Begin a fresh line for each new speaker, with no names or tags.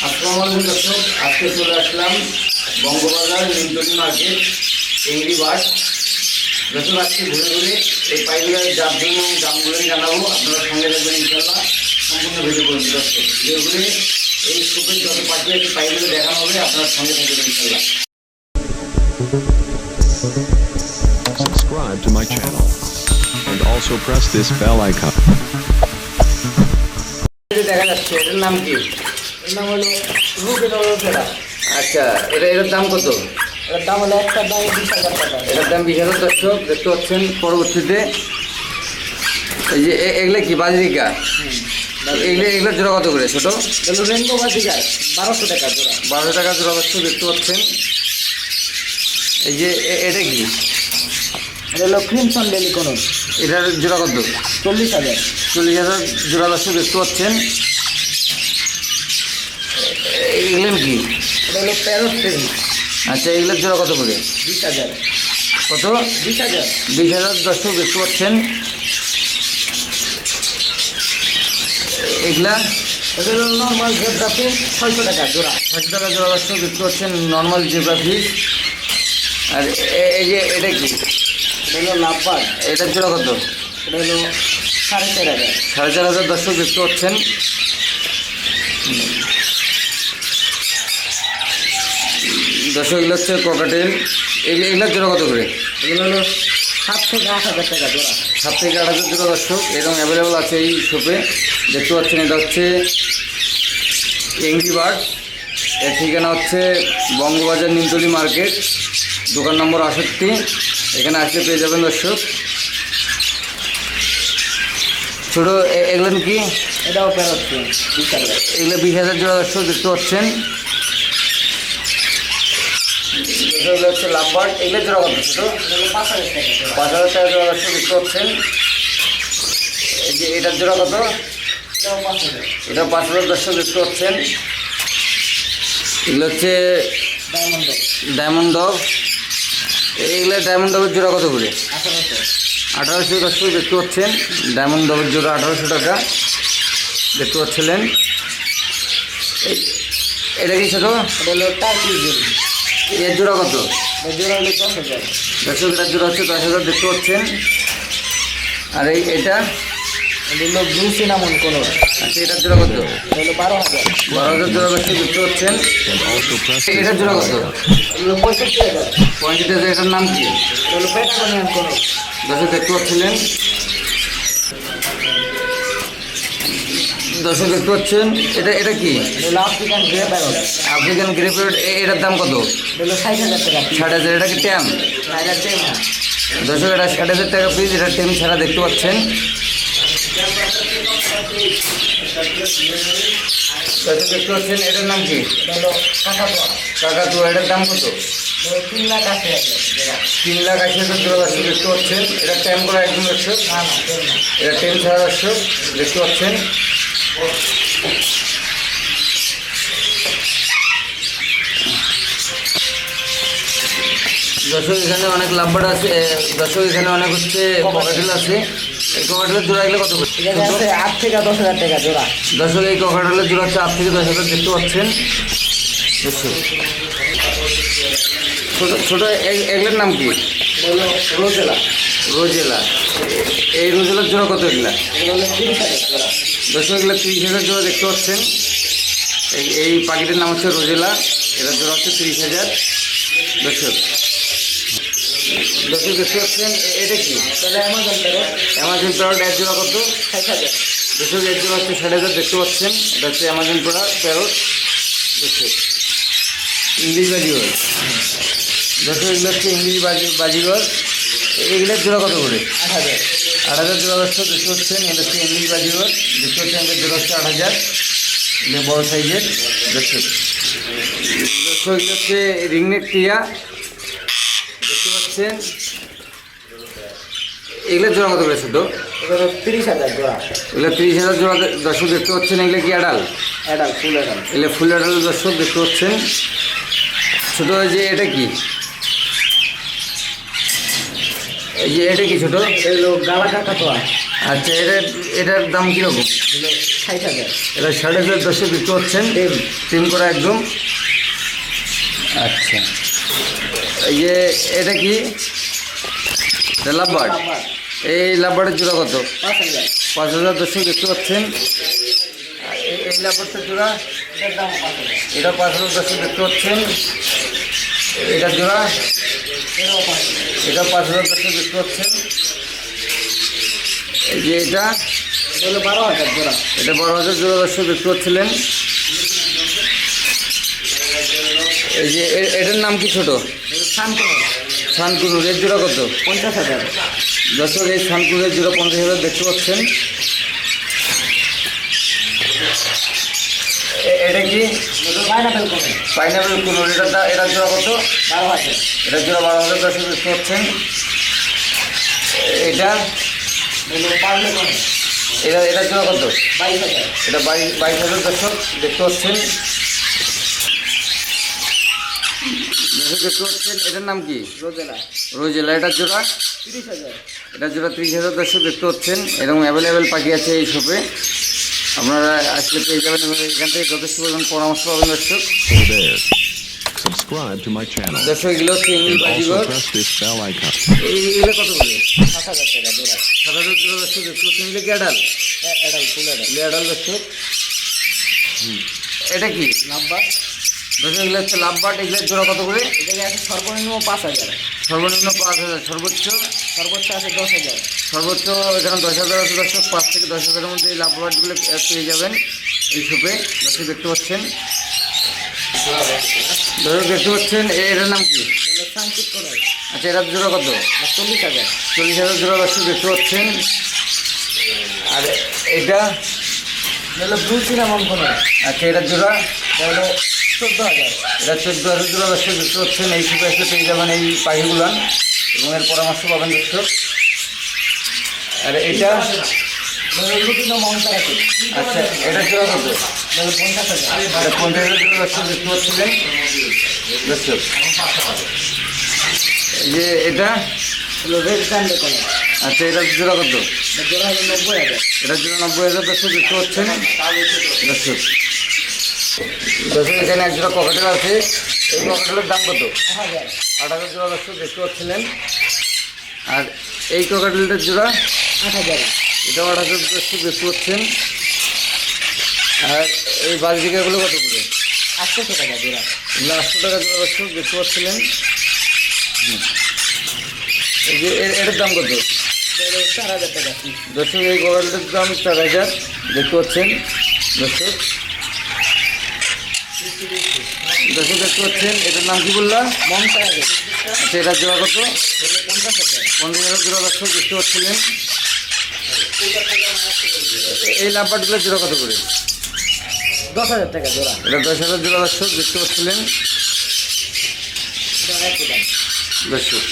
আসসালামু আলাইকুম দর্শক, আজকে চলে আসলাম বঙ্গবাজার নিমতলি মার্কেট চিংড়ি বাস। দর্শক আজকে ঘুরে ঘুরে এই পাইগুলোর জাতগুলো এবং দামগুলো জানাবো। আপনারা সঙ্গে থাকবেন ইনশাল্লাহ, সম্পূর্ণ ভিডিও করবেন। দর্শক ঘুরে ঘুরে এই সুপের যত পাখি আছে পাইগুলো দেখানো হবে, আপনারা সঙ্গে থাকবেন ইনশাল্লাহ।
Subscribe to my channel and also press this bell icon.
দেখা যাচ্ছে এটার নাম কি?
এর নাম হলো রুবেল ওরফেরা।
আচ্ছা, এটার দাম কত?
এর দাম হলো একটার দাম 20,000 টাকা।
এটার দাম 20,000। দর্শক দেখতে পাচ্ছেন পরবর্তীতে এই যে এগুলো কি বাজরিকা, এগুলো জোড়া কত করে? ছোটো
এগুলো রেনবো বাজিকার 1200 টাকা জোড়া।
12 টাকা জোড়া দর্শক দেখতে পাচ্ছেন। এই যে এটা কি?
এটা হলো ক্রিমসন ডেলিকোনো।
এটার জোড়া কত?
40,000।
40,000 জোড়া দর্শক দেখতে পাচ্ছেন। এগুলো কি?
এটা হলো প্যারট ট্রেন।
আচ্ছা, এগুলোর জোড়া কত করে?
20,000।
কত?
20,000।
20,000 দর্শক দেখতে পাচ্ছেন। এগুলা
এটা হলো নর্মাল জেব্রা ফিশ 600 টাকা জোড়া।
600 টাকা জোড়া দর্শক দেখতে পাচ্ছেন, নর্মাল জেব্রা ফিশ। আর এই যে এটা কি?
এটা হলো লাভবার্ড।
এটার জোড়া কত?
এটা হলো 4,500।
4,500 দর্শক দেখতে পাচ্ছেন। দর্শক এগুলো হচ্ছে ককাটেল। এগুলোর জোড়া কত করে?
এগুলো হলো 7 থেকে 8,000 টাকা জোড়া।
7 থেকে 8,000 জোড়া দর্শক এরকম অ্যাভেলেবল আছে এই শপে। দেখতে পাচ্ছেন এটা হচ্ছে এংরি বার্ড। এর ঠিকানা হচ্ছে বঙ্গবাজার নিমতলি মার্কেট, দোকান নম্বর 68। এখানে আসলে পেয়ে যাবেন দর্শক। ছোটো এগুলো কি?
এটাও প্যারট ট্রেন 20,000।
এগুলো 20,000 জোড়া দর্শক দেখতে পাচ্ছেন। এগুলো হচ্ছে লাভবার্ড। এগুলো জোড়া কত? ছোটো
এটা হলো 5,000 টাকা জোড়া।
5,000 টাকা জোড়া দর্শক দেখতে পাচ্ছেন। এই যে এটার জোড়া কত?
এটাও 5,000।
এটা 5,000 দর্শক দেখতে পাচ্ছেন। এগুলো হচ্ছে
ডায়মন্ড
ডায়মন্ড ডগ। এইগুলো ডায়মন্ড ডগের জোড়া কত করে?
1800।
1800 দর্শক দেখতে পাচ্ছেন। ডায়মন্ড ডগের জোড়া 1800 টাকা দেখতে পাচ্ছিলেন। এটা কি ছোটো?
এটা হলো টার্কিশ।
এর জোড়া কত?
এটা জোড়া হলো 10,000।
দর্শক এটার জোড়া হচ্ছে 10,000 দেখতে পাচ্ছেন। আর এটা
এটা হলো ব্লু সিনামন কালার।
আচ্ছা, এটার জোড়া কত?
এটা হলো 12,000।
12,000 জোড়া দর্শক দেখতে পাচ্ছেন।
And also press this
এটার জোড়া কত?
এগুলো 65,000।
65,000। এটার নাম কি?
এটা হলো প্যাটাগনিয়ান কালার।
দর্শক দেখতে পাচ্ছিলেন। দর্শক দেখতে পাচ্ছেন এটা কি?
এটা হলো African grey parrot.
African grey parrot. এটার দাম কত?
এটা হলো 60,000 টাকা পিস।
60,000। এটা কি ট্যাম?
এটা টেম না।
দর্শক এটা 60,000 টাকা পিস। এটা টেম ছাড়া দেখতে পাচ্ছেন। দর্শক দেখতে পাচ্ছেন। এটার নাম কি?
এটা হলো কাকাতুয়া।
কাকাতুয়া। এটার দাম কত?
এটা হলো 3,80,000 টাকা।
3,80,000 জোড়া দর্শক দেখতে পাচ্ছেন। এটা ট্যাম করা একদম দর্শক।
না না টেম না।
এটা টেম ছাড়া দর্শক দেখতে পাচ্ছেন। দর্শক এখানে অনেক লাভবার্ড আছে। দর্শক এখানে অনেক হচ্ছে ককাটেল আছে। এই ককাটেলের জোড়া এগুলো কত করে?
ঠিক আছে 8 থেকে 10,000 টাকা জোড়া।
দর্শক এই ককাটেলের জোড়া হচ্ছে 8 থেকে 10,000 দেখতে পাচ্ছেন। দর্শক ছোটো ছোটো এগুলোর নাম কি?
এটা হলো রোজেলা।
রোজেলা। এই রোজেলার জোড়া কত এগুলা?
এটা হলো 30,000 জোড়া।
দর্শক এগুলো 30,000 জোড়া দেখতে পাচ্ছেন। এই পাখিটির নাম হচ্ছে রোজেলা। এটার জোড়া হচ্ছে 30,000 দর্শক। দর্শক দেখতে পাচ্ছেন। এটা কি?
তাহলে অ্যামাজন প্যারট
অ্যামাজন প্যারট। এর জোড়া কত?
60,000।
দর্শক এর জোড়া হচ্ছে 60,000 দেখতে পাচ্ছেন। এটা হচ্ছে অ্যামাজন প্যারট। দর্শক ইংলিশ বাজিগর। দর্শক এগুলো হচ্ছে ইংলিশ বাজিগর। এগুলোর জোড়া কত করে?
8,000।
8,000 জোড়া দর্শক দেখতে পাচ্ছেন। এটা হচ্ছে ইংলিশ বাজিগর। দেখতে পাচ্ছেন এদের জোড়া হচ্ছে 8,000। এগুলো বড় সাইজের দর্শক। দর্শক এগুলো হচ্ছে রিংনেট টিয়া দেখতে পাচ্ছেন। এগুলোর জোড়া কত করে? ছোটো
এটা হলো 30,000 জোড়া।
এগুলো 30,000 জোড়া দর্শক দেখতে পাচ্ছেন। এগুলো কি অ্যাডাল?
Adult full adult.
এগুলো ফুল অ্যাডাল দর্শক দেখতে পাচ্ছেন। ছোটো যে এটা কি? এই যে এটা কি ছোটো?
এটা হলো গালা কাকাতুয়া।
আচ্ছা, এটার দাম কীরকম?
60,000।
এটা 60,000 দর্শক বিক্রি করছেন, টিম করা একদম। আচ্ছা, এই যে এটা কি লাভবার্ড? এই লাভবার্ডের জোড়া কত?
5,000।
5,000 দর্শক দেখতে পাচ্ছেন। এই লাভবার্ডটার জোড়া
এটার দাম 5,000।
এটা 5,000 দর্শক দেখতে পাচ্ছেন। এটার জোড়া
এটাও 5,000।
এটা 5,000 দর্শক দেখতে পাচ্ছেন। এই যে এটা
হলো 12,000 জোড়া।
এটা 12,000 জোড়া দর্শক দেখতে পাচ্ছিলেন। এই যে এটার নাম কি ছোট? সানকুনুর, এর জোড়া কত?
50,000।
দর্শক এই সানকুনুরের জোড়া 50,000 দেখতে পাচ্ছেন। এটা কি? পাইনাপেল কুনুর, এটার জোড়া কত?
12,000।
এটার জোড়া 12,000 দর্শক দেখতে পাচ্ছেন। এটা এটার জোড়া কত?
22,000।
এটা 22,000 দর্শক দেখতে পাচ্ছেন। দেখতে পাচ্ছেন এটার নাম কি? রোজেলা, এটার জোড়া
30,000।
এটার জোড়া 30,000 দর্শক দেখতে পাচ্ছেন। এরকম অ্যাভেলেবেল পাখি আছে এই শপে, আপনারা আসলে পেয়ে যাবেন এবং এখান থেকে যথেষ্ট পরিমাণ পরামর্শ পাবেন দর্শক।
Hey there. Subscribe to my channel
দর্শক এগুলো হচ্ছে English
and
Baazigar.
also press this bell icon.
এইগুলো কত করে?
7,000 টাকা জোড়া।
7,000 জোড়া দর্শক দেখতে পাচ্ছেন। এগুলো কি adult?
Adult, full adult.
Adult দর্শক। এটা কি?
লাভবার্ড।
দর্শক এগুলো হচ্ছে লাভবার্ড। এগুলোর জোড়া কত করে?
এটাকে আছে সর্বনিম্ন 5,000।
সর্বনিম্ন 5,000, সর্বোচ্চ
সর্বোচ্চ আছে 10,000।
সর্বোচ্চ এখানে 10,000 আছে দর্শক। 5 থেকে 10,000-এর মধ্যে এই লাভবার্ডগুলো পেয়ে যাবেন এই শপে। দর্শক দেখতে পাচ্ছেন, দর্শক দেখতে পাচ্ছেন। এটার নাম কি?
এগুলো সানচিট করে।
আচ্ছা, এটার জোড়া কত?
40,000।
40,000 জোড়া দর্শক দেখতে পাচ্ছেন। আর এটা
এগুলো ব্লু সিনামন করে।
আচ্ছা, এটার জোড়া
এগুলো 14,000।
এটা 14,000 জোড়া দর্শক দেখতে পাচ্ছেন। এই শপে এসে পেয়ে যাবেন এই পাখিগুলান এবং এর পরামর্শ পাবেন দর্শক। আর এটা
লুটিনো মাউন্টার আছে।
আচ্ছা, এটার জোড়া কত?
এগুলো 50,000।
এটা 50,000 জোড়া দর্শক দেখতে পাচ্ছিলেন দর্শক। এই যে এটা
এগুলো রেড স্যান্ডে করে।
আচ্ছা, এটার জোড়া কত?
এর জোড়া হলো 90,000।
এটার জন্য 90,000 দর্শক দেখতে পাচ্ছেন দর্শক। দর্শক এখানে এক জোড়া ককাটেল আছে। এই ককাটেলের দাম কত?
8,000।
8,000 জোড়া দর্শক দেখতে পাচ্ছিলেন। আর এই ককাটেলটার জোড়া
8,000।
এটাও 8,000 দর্শক দেখতে পাচ্ছেন। আর এই বাজরিকাগুলো কত করে?
800 টাকা জোড়া।
এগুলো 800 টাকা জোড়া দর্শক দেখতে পাচ্ছিলেন। এই যে এটার দাম কত?
এগুলো 4,000 টাকা।
দর্শক এই ককাটেলটার দাম 4,000 দেখতে পাচ্ছেন দর্শক। দর্শক দেখতে পাচ্ছেন। এটার নাম কি বললাম?
মমতাজ।
আচ্ছা, এটার জোড়া কত?
50,000।
15,000 জোড়া দর্শক দেখতে পাচ্ছিলেন। এই লাভবার্ডগুলোর জোড়া কত করে?
10,000 টাকা জোড়া।
এটা 10,000 জোড়া দর্শক দেখতে পাচ্ছিলেন
এটা একই দাম।
দর্শক।